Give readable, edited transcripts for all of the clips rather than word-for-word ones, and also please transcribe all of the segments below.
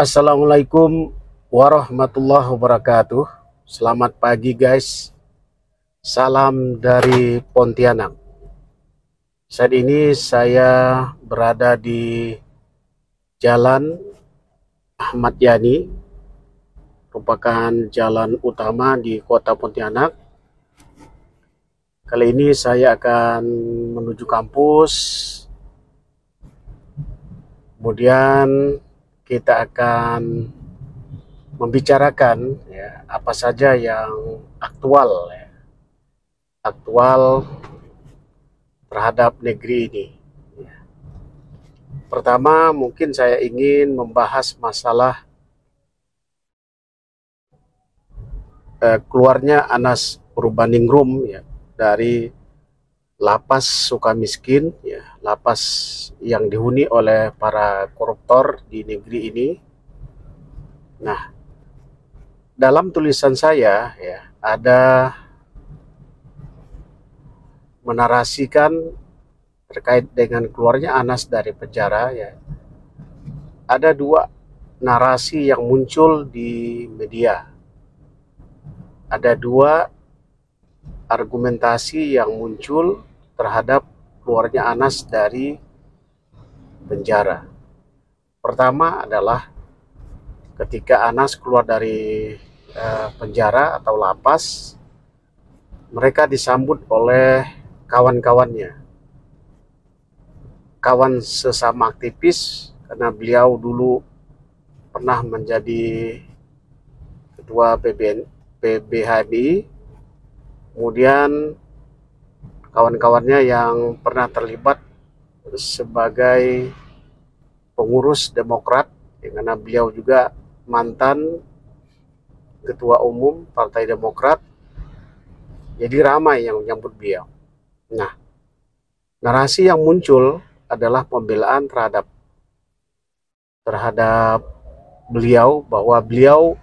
Assalamualaikum warahmatullahi wabarakatuh. Selamat pagi guys. Salam dari Pontianak. Saat ini saya berada di Jalan Ahmad Yani, merupakan jalan utama di kota Pontianak. Kali ini saya akan menuju kampus. Kemudian kita akan membicarakan apa saja yang aktual terhadap negeri ini. Pertama, mungkin saya ingin membahas masalah keluarnya Anas Urbaningrum dari lapas Sukamiskin, lapas yang dihuni oleh para koruptor di negeri ini. Nah, dalam tulisan saya ada menarasikan terkait dengan keluarnya Anas dari penjara. Ada dua narasi yang muncul di media. Ada dua argumentasi yang muncul terhadap keluarnya Anas dari penjara. Pertama adalah ketika Anas keluar dari penjara atau lapas, mereka disambut oleh kawan-kawannya, kawan sesama aktivis, karena beliau dulu pernah menjadi ketua PBHMI, kemudian kawan-kawannya yang pernah terlibat sebagai pengurus Demokrat, karena beliau juga mantan ketua umum Partai Demokrat, jadi ramai yang menyambut beliau. Nah, narasi yang muncul adalah pembelaan terhadap beliau, bahwa beliau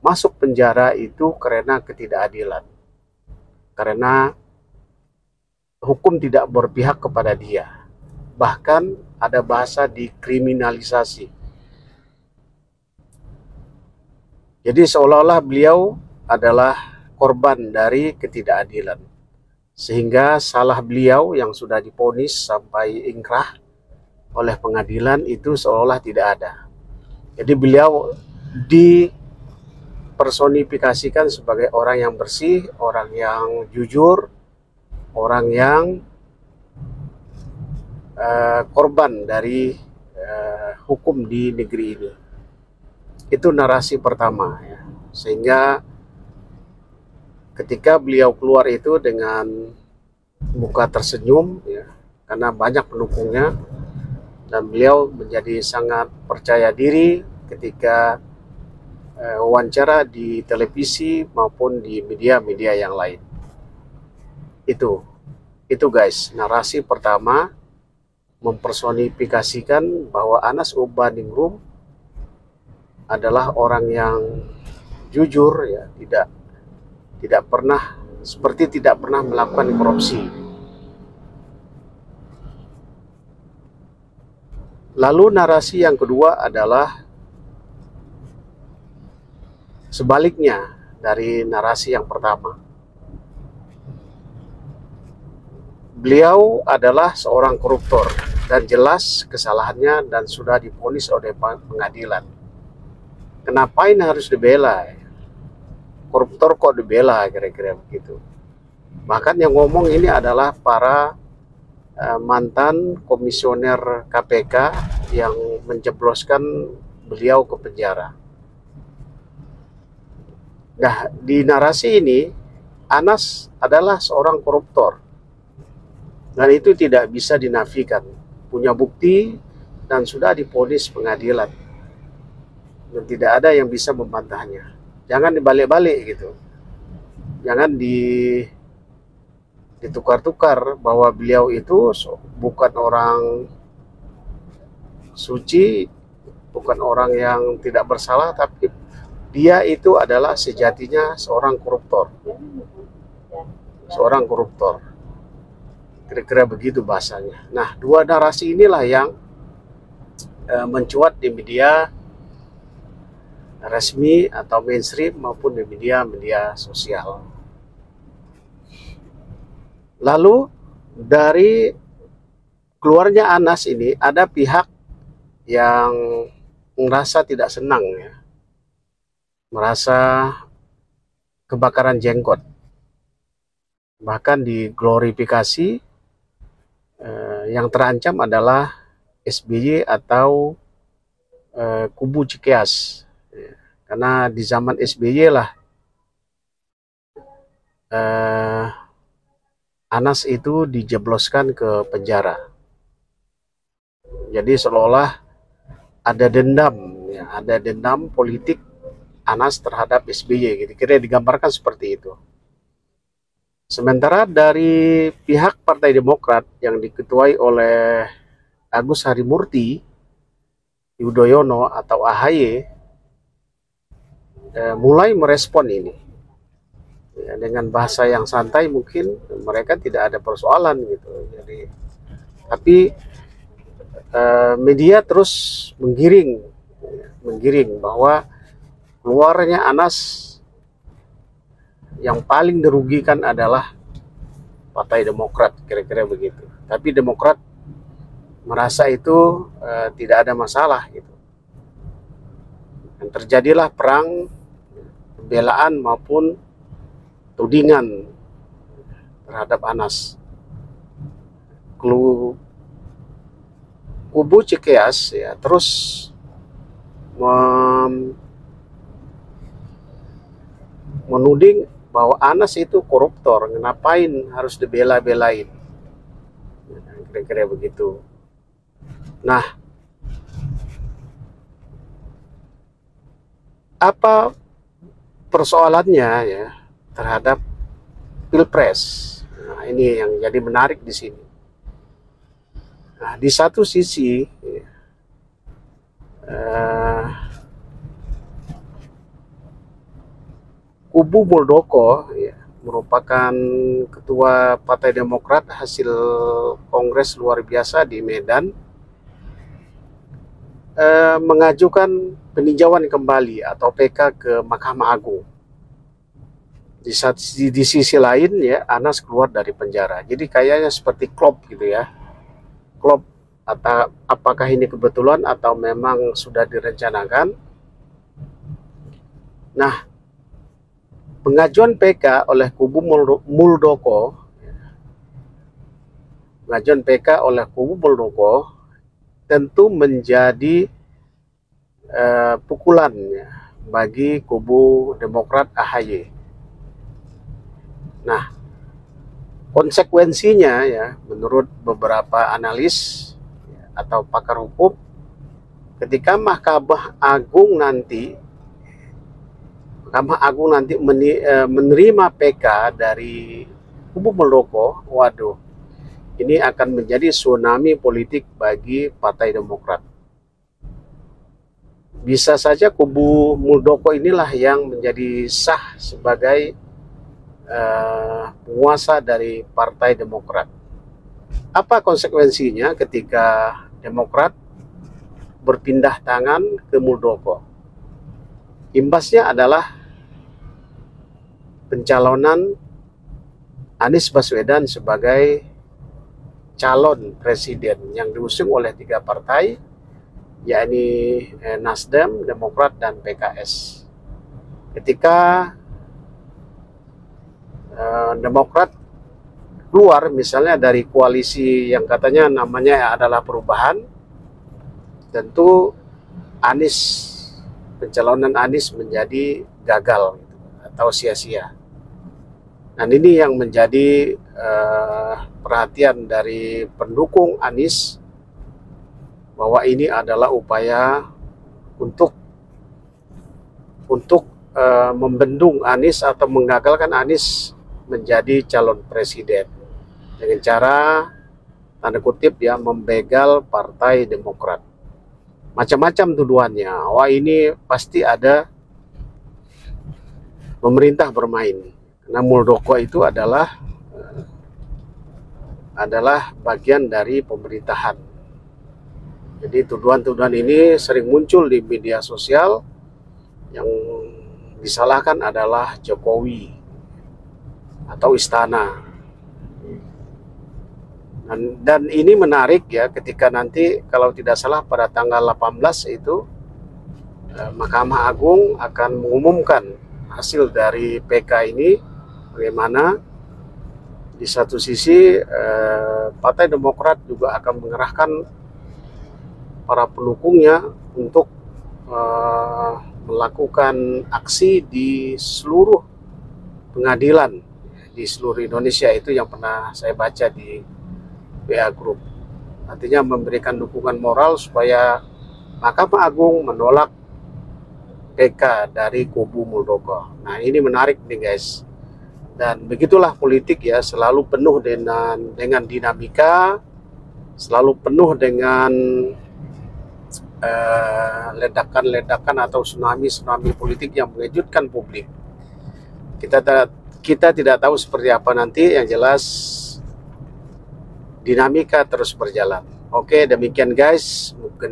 masuk penjara itu karena ketidakadilan, karena hukum tidak berpihak kepada dia. Bahkan ada bahasa dikriminalisasi. Jadi seolah-olah beliau adalah korban dari ketidakadilan, sehingga salah beliau yang sudah divonis sampai ingkrah oleh pengadilan itu seolah tidak ada. Jadi beliau dipersonifikasikan sebagai orang yang bersih, orang yang jujur, orang yang korban dari hukum di negeri ini. Itu narasi pertama, sehingga ketika beliau keluar itu dengan muka tersenyum, karena banyak pendukungnya, dan beliau menjadi sangat percaya diri ketika wawancara di televisi maupun di media-media yang lain. Itu guys, narasi pertama mempersonifikasikan bahwa Anas Urbaningrum adalah orang yang jujur, tidak pernah melakukan korupsi. Lalu narasi yang kedua adalah sebaliknya dari narasi yang pertama. Beliau adalah seorang koruptor dan jelas kesalahannya dan sudah divonis oleh pengadilan. Kenapa ini harus dibela? Koruptor kok dibela, kira-kira begitu. Bahkan yang ngomong ini adalah para mantan komisioner KPK yang menjebloskan beliau ke penjara. Nah, di narasi ini Anas adalah seorang koruptor, dan itu tidak bisa dinafikan, punya bukti dan sudah divonis pengadilan, dan tidak ada yang bisa membantahnya. Jangan dibalik-balik gitu, jangan ditukar-tukar bahwa beliau itu bukan orang suci, bukan orang yang tidak bersalah, tapi dia itu adalah sejatinya seorang koruptor. Kira-kira begitu bahasanya. Nah, dua narasi inilah yang mencuat di media resmi atau mainstream maupun di media-media sosial. Lalu dari keluarnya Anas ini ada pihak yang merasa tidak senang ya, merasa kebakaran jenggot, bahkan diglorifikasi. Yang terancam adalah SBY atau kubu Cikeas, karena di zaman SBY lah Anas itu dijebloskan ke penjara. Jadi seolah-olah ada dendam, ya, ada dendam politik Anas terhadap SBY, gitu. Kira digambarkan seperti itu. Sementara dari pihak Partai Demokrat yang diketuai oleh Agus Harimurti Yudhoyono atau AHY mulai merespon ini. Ya, dengan bahasa yang santai, mungkin mereka tidak ada persoalan gitu. Jadi, tapi media terus menggiring bahwa keluarnya Anas yang paling dirugikan adalah Partai Demokrat, kira-kira begitu. Tapi Demokrat merasa itu tidak ada masalah gitu. Dan terjadilah perang pembelaan maupun tudingan terhadap Anas. Kubu Cikeas ya terus menuding bahwa Anas itu koruptor, ngapain harus dibela-belain, kira-kira begitu. Nah, apa persoalannya ya terhadap Pilpres? Nah, ini yang jadi menarik di sini. Nah, di satu sisi kubu Muldoko ya, merupakan ketua Partai Demokrat hasil kongres luar biasa di Medan, mengajukan peninjauan kembali atau PK ke Mahkamah Agung. Di sisi lain ya, Anas keluar dari penjara. Jadi kayaknya seperti klop gitu ya. Klop, atau apakah ini kebetulan atau memang sudah direncanakan. Nah, pengajuan PK oleh kubu Muldoko, tentu menjadi pukulan ya, bagi kubu Demokrat AHY. Nah, konsekuensinya ya, menurut beberapa analis ya, atau pakar hukum, ketika Mahkamah Agung nanti menerima PK dari kubu Muldoko, waduh, ini akan menjadi tsunami politik bagi Partai Demokrat. Bisa saja kubu Muldoko inilah yang menjadi sah sebagai penguasa dari Partai Demokrat. Apa konsekuensinya ketika Demokrat berpindah tangan ke Muldoko? Imbasnya adalah pencalonan Anies Baswedan sebagai calon presiden yang diusung oleh 3 partai, yakni Nasdem, Demokrat, dan PKS. Ketika Demokrat keluar misalnya dari koalisi yang katanya namanya adalah Perubahan, tentu pencalonan Anies menjadi gagal atau sia-sia. Dan ini yang menjadi perhatian dari pendukung Anies, bahwa ini adalah upaya untuk membendung Anies atau menggagalkan Anies menjadi calon presiden dengan cara, tanda kutip ya, membegal Partai Demokrat. Macam-macam tuduhannya. Wah, ini pasti ada pemerintah bermain. Karena Muldoko itu adalah bagian dari pemerintahan. Jadi tuduhan-tuduhan ini sering muncul di media sosial Yang disalahkan adalah Jokowi atau istana. Dan ini menarik ya, ketika nanti kalau tidak salah pada tanggal 18 itu Mahkamah Agung akan mengumumkan hasil dari PK ini, bagaimana di satu sisi Partai Demokrat juga akan mengerahkan para pendukungnya untuk melakukan aksi di seluruh pengadilan di seluruh Indonesia. Itu yang pernah saya baca di WA Group. Artinya memberikan dukungan moral supaya Mahkamah Agung menolak PK dari kubu Muldoko. Nah, ini menarik nih guys. Dan begitulah politik ya, selalu penuh dengan dinamika, selalu penuh dengan ledakan-ledakan atau tsunami politik yang mengejutkan publik. Kita tidak tahu seperti apa nanti, yang jelas dinamika terus berjalan. Oke, demikian guys, mungkin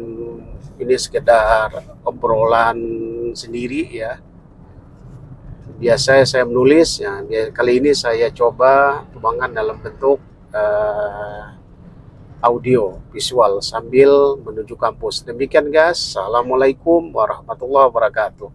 ini sekedar obrolan sendiri ya. Biasa saya menulis ya, kali ini saya coba tuangkan dalam bentuk audio visual sambil menuju kampus. Demikian guys, assalamualaikum warahmatullahi wabarakatuh.